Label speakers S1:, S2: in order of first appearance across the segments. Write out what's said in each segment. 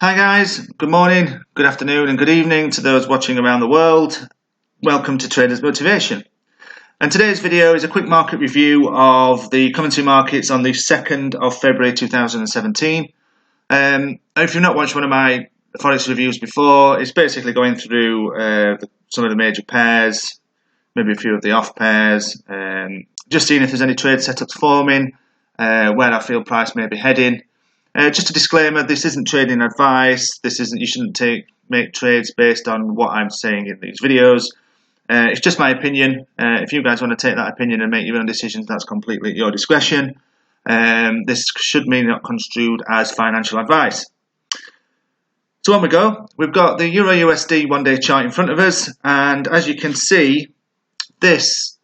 S1: Hi guys, good morning, good afternoon and good evening to those watching around the world. Welcome to Traders Motivation. And today's video is a quick market review of the currency markets on the 2nd of February 2017. If you've not watched one of my Forex reviews before, it's basically going through some of the major pairs, maybe a few of the off pairs, just seeing if there's any trade setups forming, where I feel price may be heading. Just a disclaimer: this isn't trading advice. You shouldn't make trades based on what I'm saying in these videos. It's just my opinion. If you guys want to take that opinion and make your own decisions, that's completely at your discretion. This should be not construed as financial advice. So on we go. We've got the Euro USD one-day chart in front of us, and as you can see, this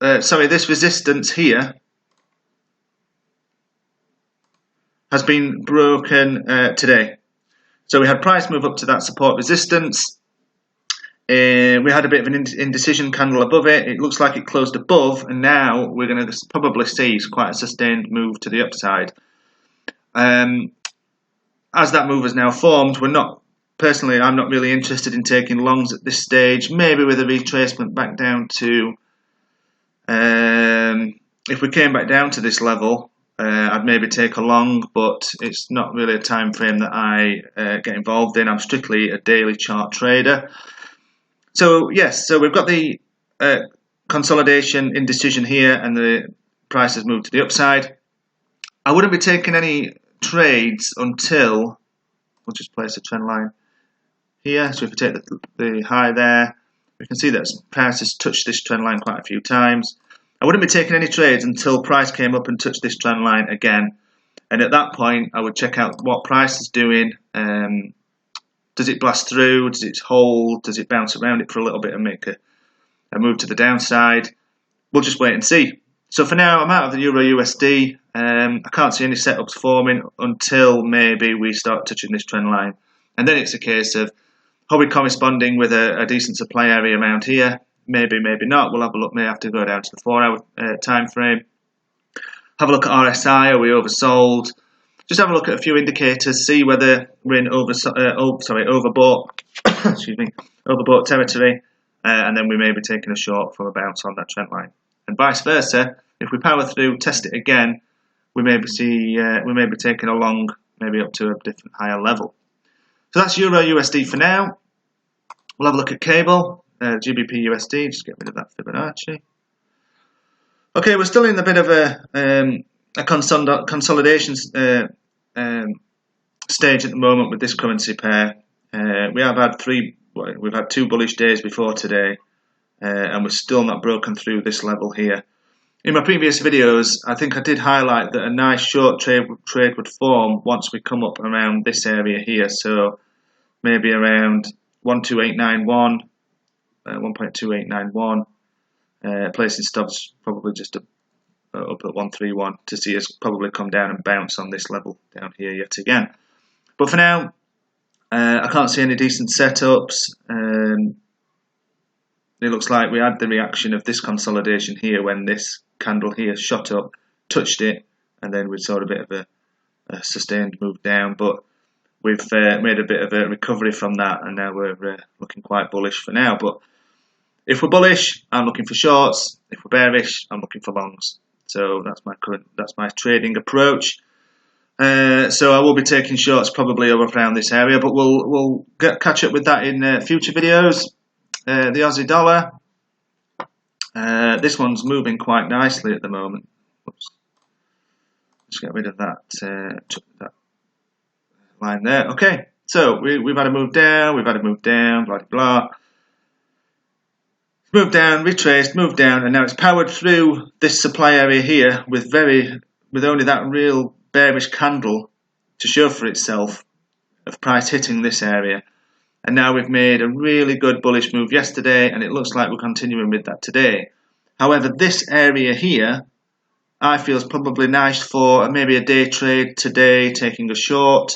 S1: resistance here has been broken today. So we had price move up to that support resistance. We had a bit of an indecision candle above it. It looks like it closed above, and now we're going to probably see quite a sustained move to the upside. As that move has now formed, I'm not really interested in taking longs at this stage. Maybe with a retracement back down to, if we came back down to this level, I'd maybe take a long, but it's not really a time frame that I get involved in. I'm strictly a daily chart trader. So yes, so we've got the consolidation indecision here, and the price has moved to the upside. I wouldn't be taking any trades until we'll just place a trend line here. So if we take the high there, we can see that price has touched this trend line quite a few times. I wouldn't be taking any trades until price came up and touched this trend line again. And at that point, I would check out what price is doing. Does it blast through? Does it hold? Does it bounce around it for a little bit and make a move to the downside? We'll just wait and see. So for now, I'm out of the Euro USD. I can't see any setups forming until maybe we start touching this trend line. And then it's a case of probably corresponding with a decent supply area around here. Maybe, maybe not. We'll have a look. May have to go down to the 4-hour time frame. Have a look at RSI. Are we oversold? Just have a look at a few indicators. See whether we're in overbought. Excuse me, overbought territory, and then we may be taking a short from a bounce on that trend line, and vice versa. If we power through, test it again, we may be taking a long, maybe up to a different higher level. So that's Euro USD for now. We'll have a look at cable. Gbp USD, just get rid of that Fibonacci. Okay, we're still in a bit of a consolidation stage at the moment with this currency pair. We've had two bullish days before today, and we're still not broken through this level here. In my previous videos, I think I did highlight that a nice short trade would form once we come up around this area here. So maybe around 12891. 1.2891, placing stops probably just up at 131 to see us probably come down and bounce on this level down here yet again. But for now, I can't see any decent setups. It looks like we had the reaction of this consolidation here when this candle here shot up, touched it, and then we saw a bit of a sustained move down. But we've made a bit of a recovery from that, and now we're looking quite bullish for now. But if we're bullish, I'm looking for shorts. If we're bearish, I'm looking for longs. So that's my trading approach. So I will be taking shorts probably around this area, but we'll catch up with that in future videos. The Aussie dollar. This one's moving quite nicely at the moment. Oops. Just get rid of that line there. Okay, so we've had a move down, blah blah. Moved down, retraced, moved down, and now it's powered through this supply area here with only that real bearish candle to show for itself of price hitting this area. And now we've made a really good bullish move yesterday, and it looks like we're continuing with that today. However, this area here, I feel is probably nice for maybe a day trade today, taking a short.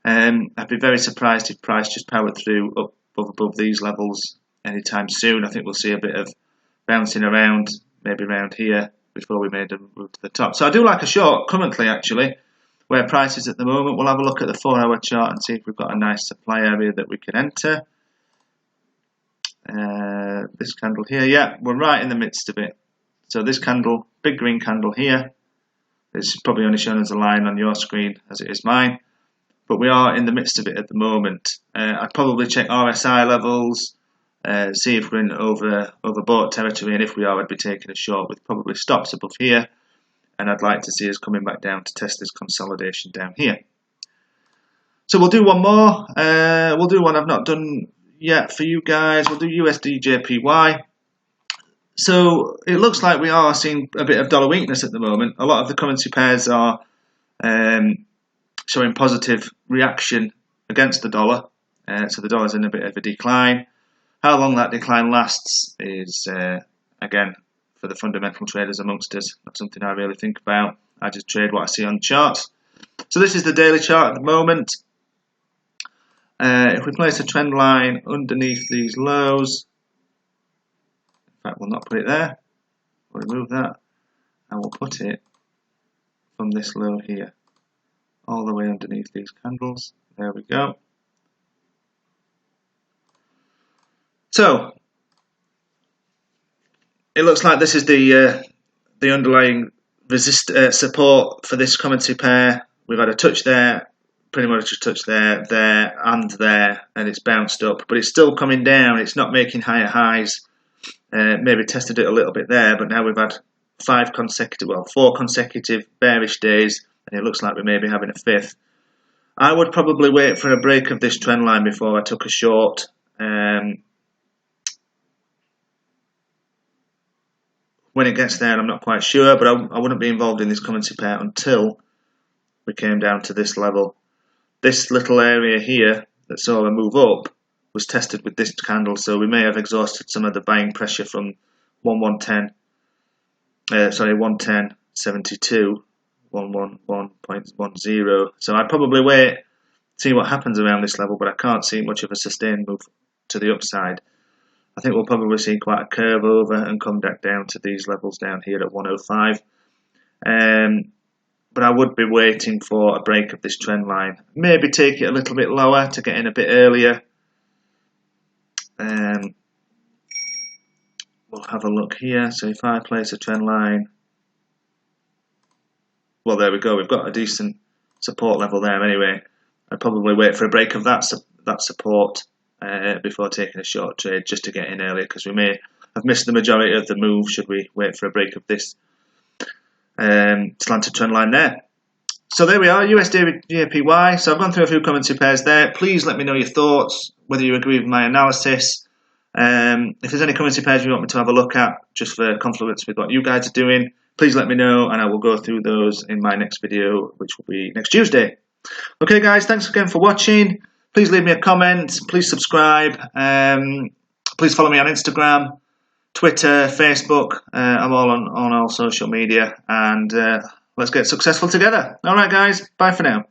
S1: I'd be very surprised if price just powered through up above these levels anytime soon. I think we'll see a bit of bouncing around, maybe around here, before we made a move to the top. So I do like a short currently, actually. where price is at the moment. We'll have a look at the 4-hour chart and see if we've got a nice supply area that we can enter. This candle here, yeah, we're right in the midst of it. So this candle, big green candle here, it's probably only shown as a line on your screen as it is mine, but we are in the midst of it at the moment. I'd probably check RSI levels, see if we're in overbought territory, and if we are, I'd be taking a short with probably stops above here, and I'd like to see us coming back down to test this consolidation down here. So we'll do one more. We'll do one I've not done yet for you guys. We'll do Usdjpy. So it looks like we are seeing a bit of dollar weakness at the moment. A lot of the currency pairs are showing positive reaction against the dollar. So the dollar's in a bit of a decline. How long that decline lasts is, again, for the fundamental traders amongst us, not something I really think about. I just trade what I see on charts. So this is the daily chart at the moment. If we place a trend line underneath these lows, in fact, we'll not put it there. We'll remove that, and we'll put it from this low here, all the way underneath these candles. There we go. So it looks like this is the underlying support for this commentary pair. We've had a touch there, pretty much a touch there, there, and it's bounced up, but it's still coming down. It's not making higher highs. Maybe tested it a little bit there, but now we've had 4 consecutive bearish days, and it looks like we may be having a fifth. I would probably wait for a break of this trend line before I took a short. When it gets there, I'm not quite sure, but I wouldn't be involved in this currency pair until we came down to this level. This little area here that saw a move up was tested with this candle, so we may have exhausted some of the buying pressure from 110.72, 111.10. So I'd probably wait, see what happens around this level, but I can't see much of a sustained move to the upside. I think we'll probably see quite a curve over and come back down to these levels down here at 105. But I would be waiting for a break of this trend line. Maybe take it a little bit lower to get in a bit earlier. We'll have a look here. So if I place a trend line, well, there we go. We've got a decent support level there anyway. I'd probably wait for a break of that support before taking a short trade, just to get in earlier, because we may have missed the majority of the move should we wait for a break of this slanted trend line there. So there we are, Usdjpy. So I've gone through a few currency pairs there. Please let me know your thoughts, whether you agree with my analysis. If there's any currency pairs you want me to have a look at, just for confluence with what you guys are doing, please let me know, and I will go through those in my next video, which will be next Tuesday. Okay guys, thanks again for watching. Please leave me a comment, please subscribe, please follow me on Instagram, Twitter, Facebook. I'm all on all social media, and let's get successful together. Alright guys, bye for now.